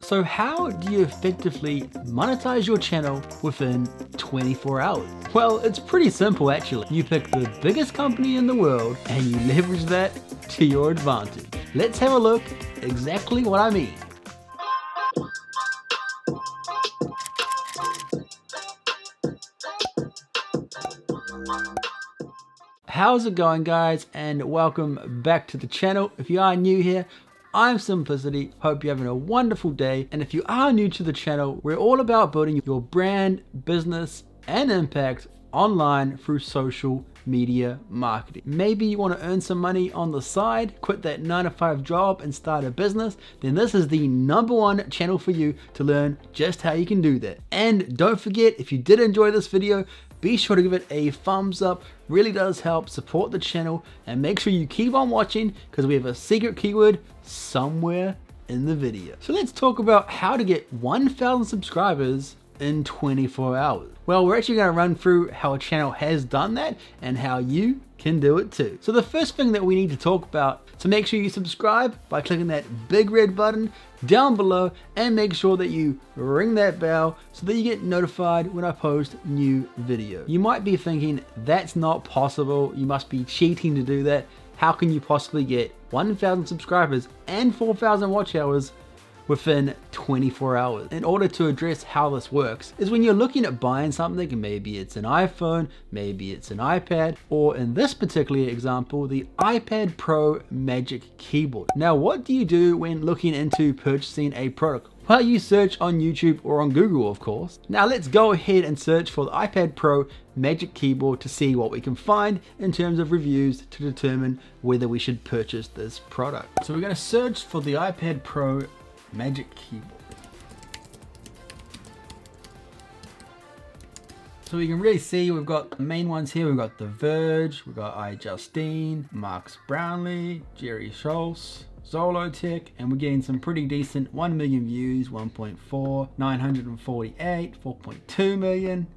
So how do you effectively monetize your channel within 24 hours? Well, it's pretty simple actually. You pick the biggest company in the world and you leverage that to your advantage. Let's have a look exactly what I mean. How's it going, guys, and welcome back to the channel. If you are new here, I'm Simplicity. Hope you're having a wonderful day. And if you are new to the channel, we're all about building your brand, business, and impact online through social media marketing. Maybe you want to earn some money on the side, quit that 9-to-5 job and start a business, then this is the #1 channel for you to learn just how you can do that. And don't forget, if you did enjoy this video, be sure to give it a thumbs up. Really does help support the channel, and make sure you keep on watching because we have a secret keyword somewhere in the video. So let's talk about how to get 1,000 subscribers in 24 hours. Well, we're actually going to run through how a channel has done that and how you can do it too. So the first thing that we need to talk about, so make sure you subscribe by clicking that big red button down below, and make sure that you ring that bell so that you get notified when I post new video. You might be thinking that's not possible, you must be cheating to do that. How can you possibly get 1,000 subscribers and 4,000 watch hours within 24 hours? In order to address how this works is when you're looking at buying something, and maybe it's an iPhone, maybe it's an iPad, or in this particular example, the iPad Pro Magic Keyboard. Now, what do you do when looking into purchasing a product? Well, you search on YouTube or on Google, of course. Now let's go ahead and search for the iPad Pro Magic Keyboard to see what we can find in terms of reviews to determine whether we should purchase this product. So we're going to search for the iPad Pro Magic Keyboard. So we can really see we've got the main ones here. We've got The Verge, we've got iJustine, Marks Brownlee, Jerry Schultz, Zolotech, and we're getting some pretty decent 1 million views, 1.4, 948, 4.2 million,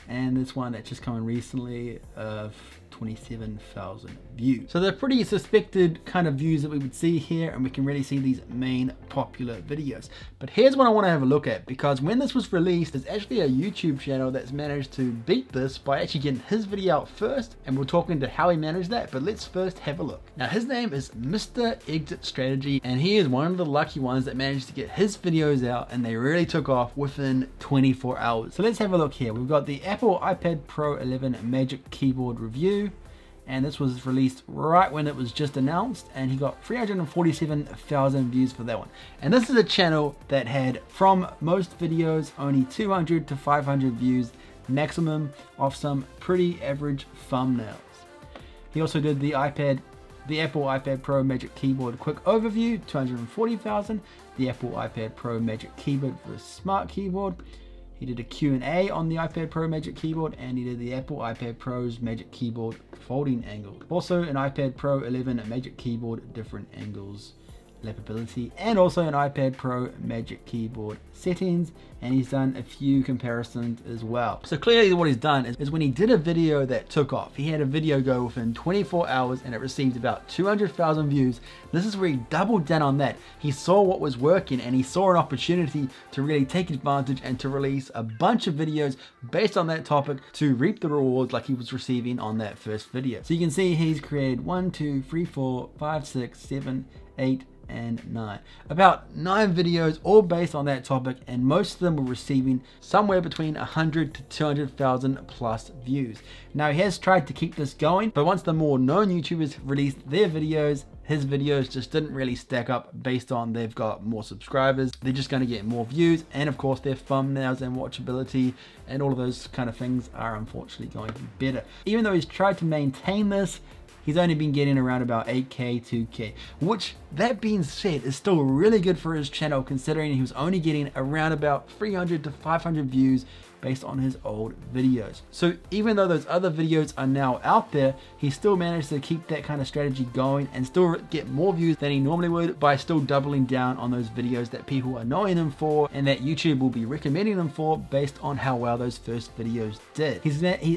and this one that's just coming recently of 27,000 views. So they're pretty suspected kind of views that we would see here, and we can really see these main popular videos. But here's what I want to have a look at, because when this was released, there's actually a YouTube channel that's managed to beat this by actually getting his video out first, and we'll talk into how he managed that, but let's first have a look. Now his name is Mr. Exit Strategy, and he is one of the lucky ones that managed to get his videos out, and they really took off within 24 hours. So let's have a look here. We've got the Apple iPad Pro 11 Magic Keyboard review, and this was released right when it was just announced, and he got 347,000 views for that one. And this is a channel that had, from most videos, only 200 to 500 views maximum of some pretty average thumbnails. He also did the Apple iPad Pro Magic Keyboard quick overview, 240,000. The Apple iPad Pro Magic Keyboard for a smart keyboard. He did a Q&A on the iPad Pro Magic Keyboard, and he did the Apple iPad Pro's Magic Keyboard folding angle. Also an iPad Pro 11 Magic Keyboard different angles, lappability, and also an iPad Pro Magic Keyboard settings, and he's done a few comparisons as well. So clearly what he's done is when he did a video that took off, he had a video go within 24 hours and it received about 200,000 views. This is where he doubled down on that. He saw what was working, and he saw an opportunity to really take advantage and to release a bunch of videos based on that topic to reap the rewards like he was receiving on that first video. So you can see he's created 1, 2, 3, 4, 5, 6, 7, 8, and 9. About 9 videos all based on that topic, and most of them were receiving somewhere between 100 to 200,000 plus views. Now he has tried to keep this going, but once the more known YouTubers released their videos, his videos just didn't really stack up based on they've got more subscribers. They're just going to get more views, and of course their thumbnails and watchability and all of those kind of things are unfortunately going to be better. Even though he's tried to maintain this, he's only been getting around about 8K, 2K, which, that being said, is still really good for his channel, considering he was only getting around about 300 to 500 views based on his old videos. So even though those other videos are now out there, he still managed to keep that kind of strategy going and still get more views than he normally would by still doubling down on those videos that people are knowing him for and that YouTube will be recommending them for based on how well those first videos did.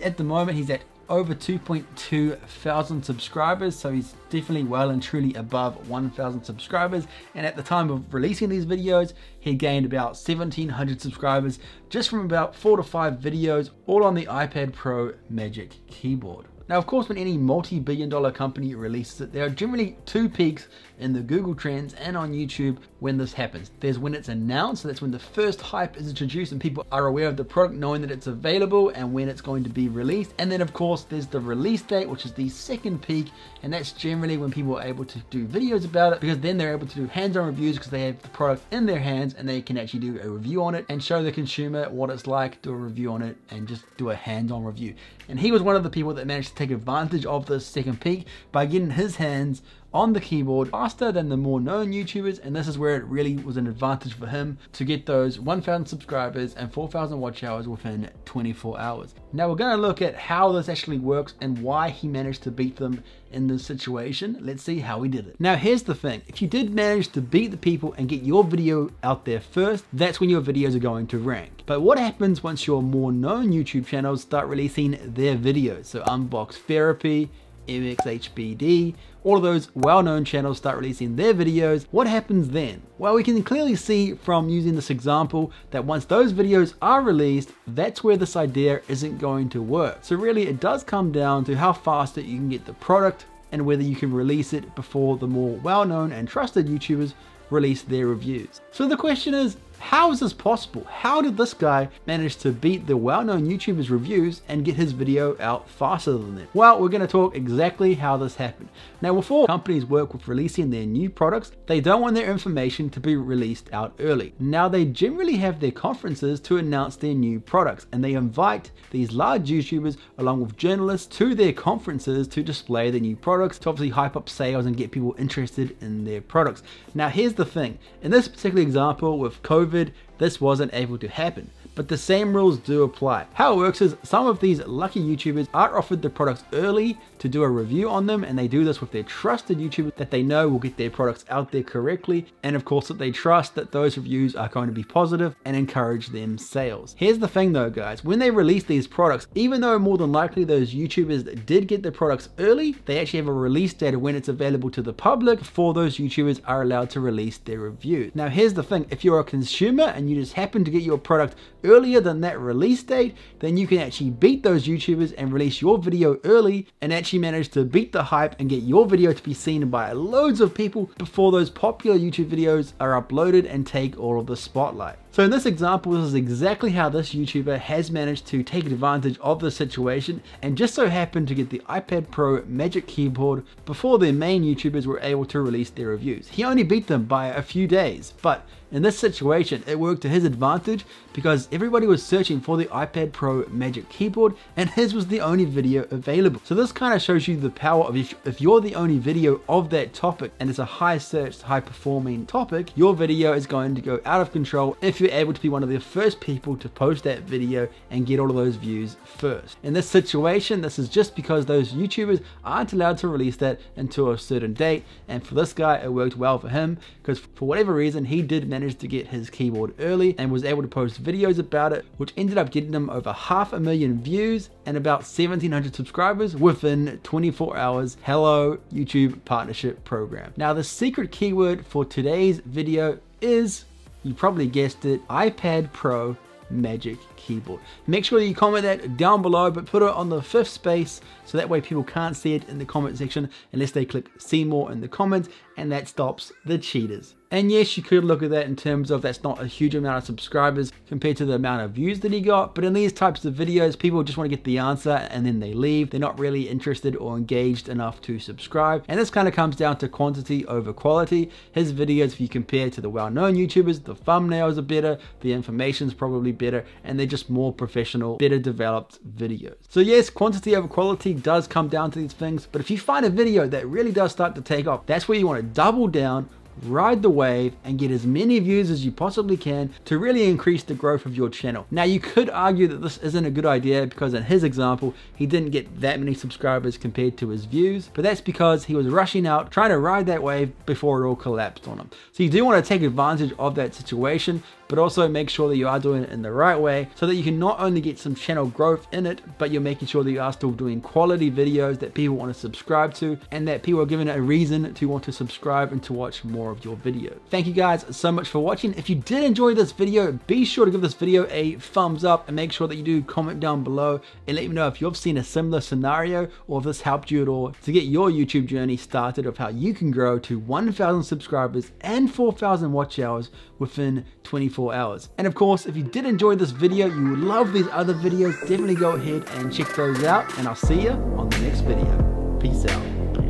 At the moment, he's at over 2.2 thousand subscribers, so he's definitely well and truly above 1,000 subscribers. And at the time of releasing these videos, he gained about 1,700 subscribers just from about 4 to 5 videos, all on the iPad Pro Magic Keyboard. Now, of course, when any multi-billion-dollar company releases it, there are generally two peaks in the Google Trends and on YouTube when this happens. There's when it's announced, so that's when the first hype is introduced and people are aware of the product, knowing that it's available and when it's going to be released. And then, of course, there's the release date, which is the second peak, and that's generally when people are able to do videos about it, because then they're able to do hands-on reviews because they have the product in their hands and they can actually do a review on it and show the consumer what it's like, do a review on it, and just do a hands-on review. And he was one of the people that managed to take advantage of this second peak by getting his hands on the keyboard faster than the more known YouTubers, and this is where it really was an advantage for him to get those 1,000 subscribers and 4,000 watch hours within 24 hours. Now we're going to look at how this actually works and why he managed to beat them in this situation. Let's see how he did it. Now here's the thing, if you did manage to beat the people and get your video out there first, that's when your videos are going to rank. But what happens once your more known YouTube channels start releasing their videos? So Unbox Therapy, MXHBD, all of those well-known channels start releasing their videos. What happens then? Well, we can clearly see from using this example that once those videos are released, that's where this idea isn't going to work. So really it does come down to how fast that you can get the product and whether you can release it before the more well-known and trusted YouTubers release their reviews. So the question is, how is this possible? How did this guy manage to beat the well-known YouTubers' reviews and get his video out faster than them? Well, we're going to talk exactly how this happened. Now, before companies work with releasing their new products, they don't want their information to be released out early. Now, they generally have their conferences to announce their new products, and they invite these large YouTubers along with journalists to their conferences to display the new products, to obviously hype up sales and get people interested in their products. Now, here's the thing. In this particular example with COVID, this wasn't able to happen, but the same rules do apply. How it works is some of these lucky YouTubers are offered the products early to do a review on them, and they do this with their trusted YouTubers that they know will get their products out there correctly, and of course that they trust that those reviews are going to be positive and encourage them sales. Here's the thing though guys, when they release these products, even though more than likely those YouTubers did get the products early, they actually have a release date of when it's available to the public before those YouTubers are allowed to release their reviews. Now here's the thing, if you're a consumer and you just happen to get your product earlier than that release date, then you can actually beat those YouTubers and release your video early and actually manage to beat the hype and get your video to be seen by loads of people before those popular YouTube videos are uploaded and take all of the spotlight. So in this example, this is exactly how this YouTuber has managed to take advantage of the situation and just so happened to get the iPad Pro Magic Keyboard before their main YouTubers were able to release their reviews. He only beat them by a few days, but in this situation, it worked to his advantage because everybody was searching for the iPad Pro Magic Keyboard and his was the only video available. So this kind of shows you the power of if you're the only video of that topic and it's a high searched, high performing topic, your video is going to go out of control if you're able to be one of the first people to post that video and get all of those views first. In this situation, this is just because those YouTubers aren't allowed to release that until a certain date, and for this guy, it worked well for him because for whatever reason, he did manage to get his keyboard early and was able to post videos about it, which ended up getting him over 500,000 views and about 1,700 subscribers within 24 hours. Hello YouTube Partnership Program. Now the secret keyword for today's video is, you probably guessed it, iPad Pro Magic Keyboard. Make sure you comment that down below, but put it on the 5th space so that way people can't see it in the comment section unless they click see more in the comments, and that stops the cheaters. And yes, you could look at that in terms of that's not a huge amount of subscribers compared to the amount of views that he got, but in these types of videos, people just want to get the answer and then they leave. They're not really interested or engaged enough to subscribe, and this kind of comes down to quantity over quality. His videos, if you compare to the well-known YouTubers, the thumbnails are better, the information's probably better, and they're just more professional, better developed videos. So yes, quantity over quality does come down to these things, but if you find a video that really does start to take off, that's where you want to double down, ride the wave, and get as many views as you possibly can to really increase the growth of your channel. Now you could argue that this isn't a good idea because in his example he didn't get that many subscribers compared to his views, but that's because he was rushing out trying to ride that wave before it all collapsed on him. So you do want to take advantage of that situation, but also make sure that you are doing it in the right way so that you can not only get some channel growth in it, but you're making sure that you are still doing quality videos that people want to subscribe to and that people are given a reason to want to subscribe and to watch more of your video. Thank you guys so much for watching. If you did enjoy this video, be sure to give this video a thumbs up and make sure that you do comment down below and let me know if you've seen a similar scenario or if this helped you at all to get your YouTube journey started of how you can grow to 1,000 subscribers and 4,000 watch hours within 24 hours. And of course, if you did enjoy this video, you would love these other videos, definitely go ahead and check those out, and I'll see you on the next video. Peace out.